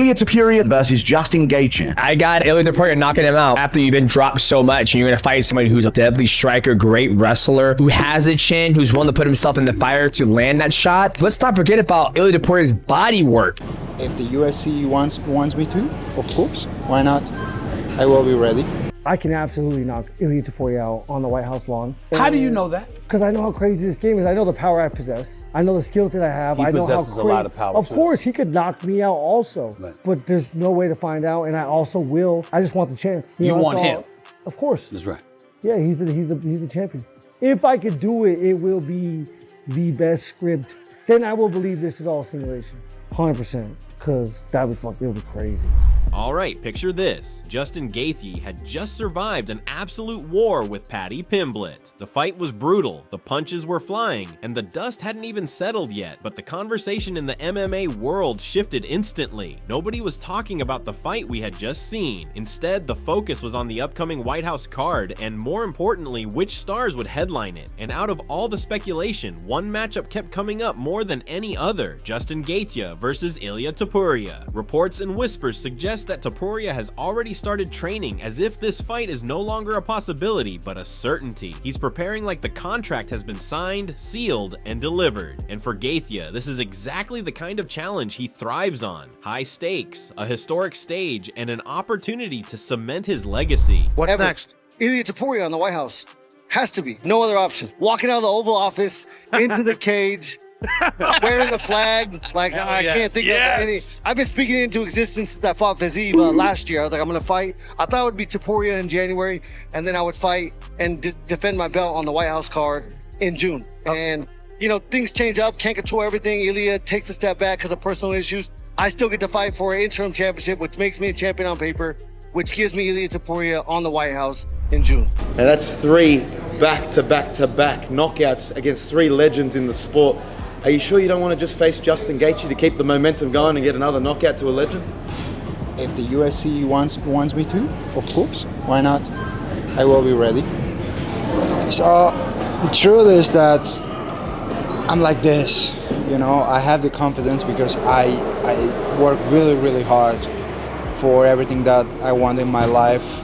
Ilia Topuria versus Justin Gaethje. I got Ilia Topuria knocking him out after you've been dropped so much, and you're gonna fight somebody who's a deadly striker, great wrestler, who has a chin, who's willing to put himself in the fire to land that shot. Let's not forget about Ilia Topuria's body work. If the UFC wants me to, of course, why not? I will be ready. I can absolutely knock Ilia Topuria out on the White House lawn. How do you know that? Because I know how crazy this game is. I know the power I possess. I know the skill that I have. He I know possesses a lot of power. Of course, he could knock me out also. Right. But there's no way to find out, and I also will. I just want the chance. You know, want him? Of course. That's right. Yeah, he's the champion. If I could do it, it will be the best script. Then I will believe this is all simulation. 100%, because that would be crazy. All right, picture this. Justin Gaethje had just survived an absolute war with Paddy Pimblett. The fight was brutal, the punches were flying, and the dust hadn't even settled yet, but the conversation in the MMA world shifted instantly. Nobody was talking about the fight we had just seen. Instead, the focus was on the upcoming White House card, and more importantly, which stars would headline it. And out of all the speculation, one matchup kept coming up more than any other: Justin Gaethje versus Ilia Topuria. Reports and whispers suggest that Topuria has already started training, as if this fight is no longer a possibility but a certainty. He's preparing like the contract has been signed, sealed, and delivered. And for Gaethje, this is exactly the kind of challenge he thrives on. High stakes, a historic stage, and an opportunity to cement his legacy. What's next? Ilia Topuria on the White House. Has to be. No other option. Walking out of the Oval Office, into the cage, wearing the flag. Like, I can't think of any. I've been speaking it into existence since I fought Fiziev last year. I was like, I'm going to fight. I thought it would be Topuria in January, and then I would fight and defend my belt on the White House card in June. And, you know, things change up. Can't control everything. Ilia takes a step back because of personal issues. I still get to fight for an interim championship, which makes me a champion on paper, which gives me Ilia Topuria on the White House in June. And that's 3 back-to-back-to-back knockouts against 3 legends in the sport. Are you sure you don't want to just face Justin Gaethje to keep the momentum going and get another knockout to a legend? If the UFC wants me to, of course, why not? I will be ready. So the truth is that I'm like this, you know. I have the confidence because I work really, really hard for everything that I want in my life.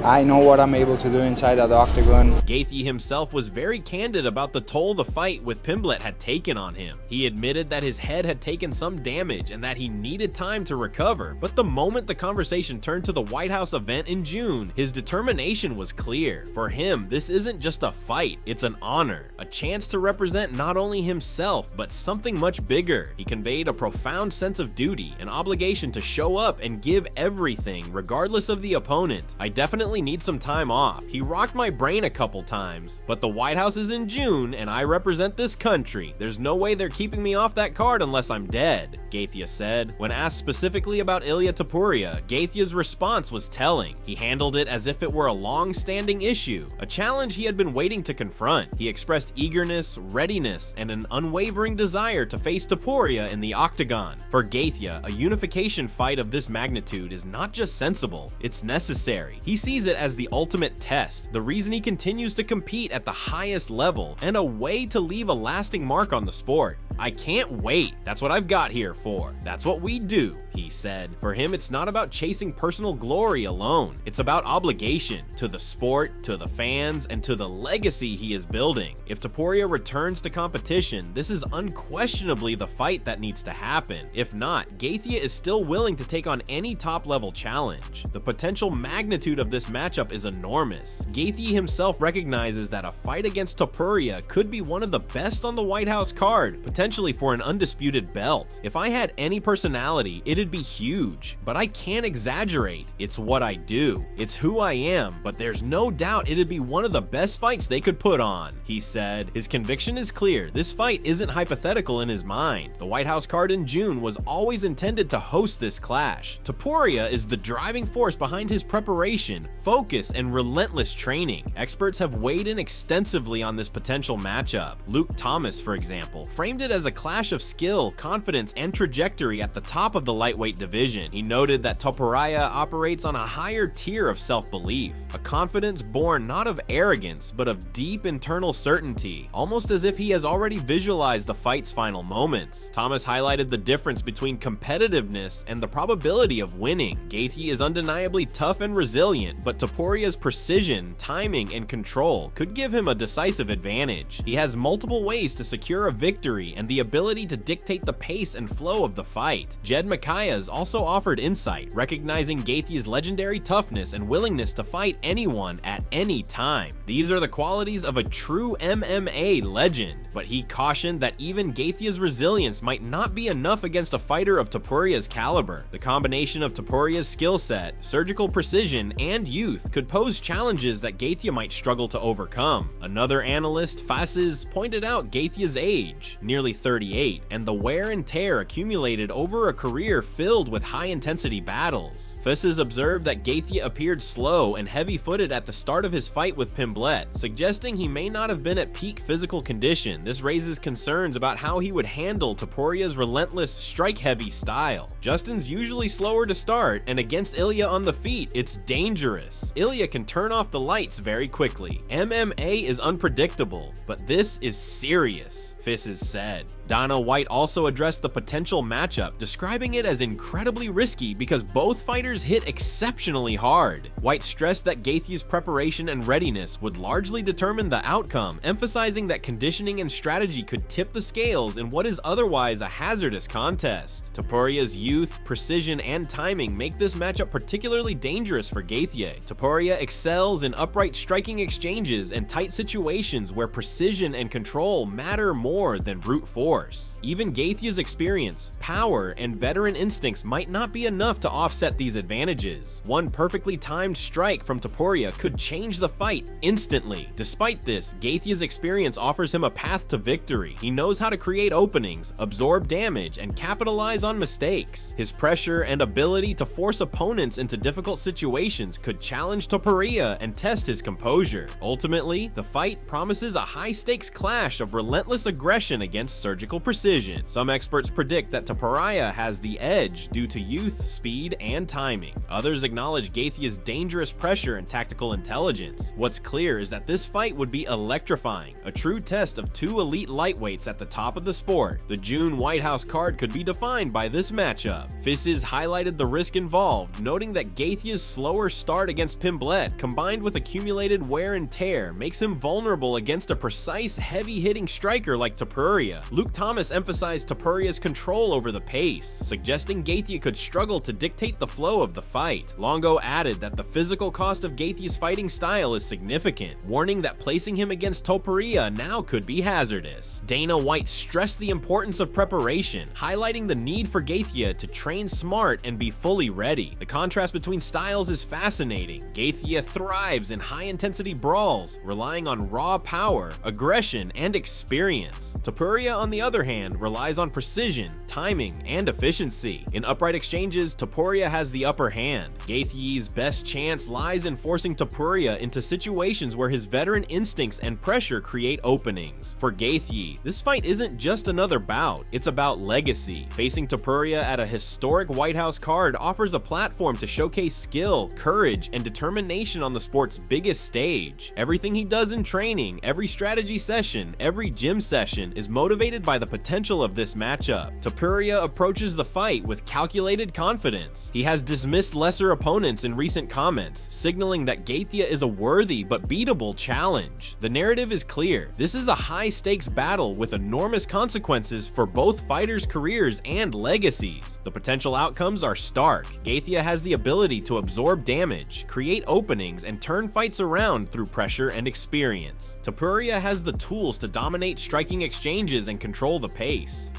I know what I'm able to do inside that octagon. Gaethje himself was very candid about the toll the fight with Pimblett had taken on him. He admitted that his head had taken some damage and that he needed time to recover, but the moment the conversation turned to the White House event in June, his determination was clear. For him, this isn't just a fight, it's an honor, a chance to represent not only himself, but something much bigger. He conveyed a profound sense of duty, an obligation to show up and give everything, regardless of the opponent. I definitely need some time off. He rocked my brain a couple times, but the White House is in June and I represent this country. There's no way they're keeping me off that card unless I'm dead, Gaethje said. When asked specifically about Ilia Topuria, Gaethje's response was telling. He handled it as if it were a long-standing issue, a challenge he had been waiting to confront. He expressed eagerness, readiness, and an unwavering desire to face Topuria in the octagon. For Gaethje, a unification fight of this magnitude is not just sensible, it's necessary. He sees it as the ultimate test, the reason he continues to compete at the highest level, and a way to leave a lasting mark on the sport. I can't wait. That's what I've got here for. That's what we do, he said. For him, it's not about chasing personal glory alone. It's about obligation to the sport, to the fans, and to the legacy he is building. If Topuria returns to competition, this is unquestionably the fight that needs to happen. If not, Gaethje is still willing to take on any top-level challenge. The potential magnitude of this matchup is enormous. Gaethje himself recognizes that a fight against Topuria could be one of the best on the White House card, potentially for an undisputed belt. If I had any personality, it'd be huge, but I can't exaggerate. It's what I do. It's who I am, but there's no doubt it'd be one of the best fights they could put on, he said. His conviction is clear. This fight isn't hypothetical in his mind. The White House card in June was always intended to host this clash. Topuria is the driving force behind his preparation focus, and relentless training. Experts have weighed in extensively on this potential matchup. Luke Thomas, for example, framed it as a clash of skill, confidence, and trajectory at the top of the lightweight division. He noted that Topuria operates on a higher tier of self-belief, a confidence born not of arrogance, but of deep internal certainty, almost as if he has already visualized the fight's final moments. Thomas highlighted the difference between competitiveness and the probability of winning. Gaethje is undeniably tough and resilient, but Topuria's precision, timing, and control could give him a decisive advantage. He has multiple ways to secure a victory and the ability to dictate the pace and flow of the fight. Jed Makayas also offered insight, recognizing Gaethje's legendary toughness and willingness to fight anyone at any time. These are the qualities of a true MMA legend, but he cautioned that even Gaethje's resilience might not be enough against a fighter of Topuria's caliber. The combination of Topuria's skill set, surgical precision, and youth could pose challenges that Gaethje might struggle to overcome. Another analyst, Faces, pointed out Gaethje's age, nearly 38, and the wear and tear accumulated over a career filled with high-intensity battles. Faces observed that Gaethje appeared slow and heavy-footed at the start of his fight with Pimblett, suggesting he may not have been at peak physical condition. This raises concerns about how he would handle Topuria's relentless, strike-heavy style. Justin's usually slower to start, and against Ilia on the feet, it's dangerous. Ilia can turn off the lights very quickly. MMA is unpredictable, but this is serious, Faces said. Dana White also addressed the potential matchup, describing it as incredibly risky because both fighters hit exceptionally hard. White stressed that Gaethje's preparation and readiness would largely determine the outcome, emphasizing that conditioning and strategy could tip the scales in what is otherwise a hazardous contest. Topuria's youth, precision, and timing make this matchup particularly dangerous for Gaethje. Topuria excels in upright striking exchanges and tight situations where precision and control matter more than brute force. Even Gaethje's experience, power, and veteran instincts might not be enough to offset these advantages. One perfectly timed strike from Topuria could change the fight instantly. Despite this, Gaethje's experience offers him a path to victory. He knows how to create openings, absorb damage, and capitalize on mistakes. His pressure and ability to force opponents into difficult situations could challenge Topuria and test his composure. Ultimately, the fight promises a high-stakes clash of relentless aggression against surgical precision. Some experts predict that Topuria has the edge due to youth, speed, and timing. Others acknowledge Gaethje's dangerous pressure and tactical intelligence. What's clear is that this fight would be electrifying, a true test of two elite lightweights at the top of the sport. The June White House card could be defined by this matchup. Faces highlighted the risk involved, noting that Gaethje's slower start against Pimblett, combined with accumulated wear and tear, makes him vulnerable against a precise, heavy-hitting striker like Topuria. Luke Thomas emphasized Topuria's control over the pace, suggesting Gaethje could struggle to dictate the flow of the fight. Longo added that the physical cost of Gaethje's fighting style is significant, warning that placing him against Topuria now could be hazardous. Dana White stressed the importance of preparation, highlighting the need for Gaethje to train smart and be fully ready. The contrast between styles is fascinating. Gaethje thrives in high-intensity brawls, relying on raw power, aggression, and experience. Topuria, on the other hand, relies on precision, timing, and efficiency. In upright exchanges, Topuria has the upper hand. Gaethje's best chance lies in forcing Topuria into situations where his veteran instincts and pressure create openings. For Gaethje, this fight isn't just another bout, it's about legacy. Facing Topuria at a historic White House card offers a platform to showcase skill, courage, and determination on the sport's biggest stage. Everything he does in training, every strategy session, every gym session is motivated by the potential of this matchup. Topuria approaches the fight with calculated confidence. He has dismissed lesser opponents in recent comments, signaling that Gaethje is a worthy but beatable challenge. The narrative is clear. This is a high-stakes battle with enormous consequences for both fighters' careers and legacies. The potential outcomes are stark. Gaethje has the ability to absorb damage, create openings, and turn fights around through pressure and experience. Topuria has the tools to dominate striking exchanges and control the pace.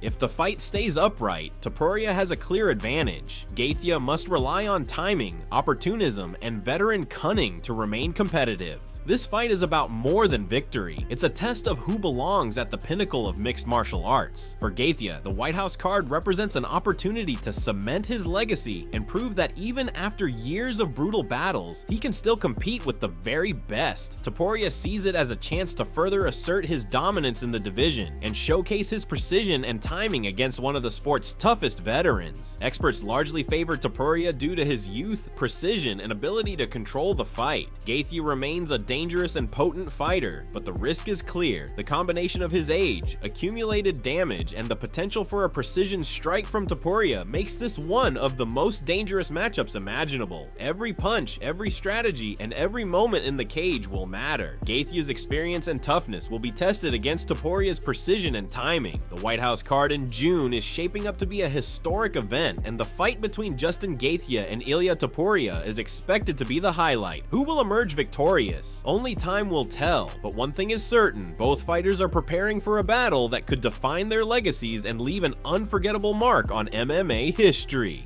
If the fight stays upright, Topuria has a clear advantage. Gaethje must rely on timing, opportunism, and veteran cunning to remain competitive. This fight is about more than victory. It's a test of who belongs at the pinnacle of mixed martial arts. For Gaethje, the White House card represents an opportunity to cement his legacy and prove that even after years of brutal battles, he can still compete with the very best. Topuria sees it as a chance to further assert his dominance in the division and showcase his precision and timing against one of the sport's toughest veterans. Experts largely favor Topuria due to his youth, precision, and ability to control the fight. Gaethje remains a dangerous and potent fighter, but the risk is clear. The combination of his age, accumulated damage, and the potential for a precision strike from Topuria makes this one of the most dangerous matchups imaginable. Every punch, every strategy, and every moment in the cage will matter. Gaethje's experience and toughness will be tested against Topuria's precision and timing. The White House card in June is shaping up to be a historic event, and the fight between Justin Gaethje and Ilia Topuria is expected to be the highlight. Who will emerge victorious? Only time will tell, but one thing is certain, both fighters are preparing for a battle that could define their legacies and leave an unforgettable mark on MMA history.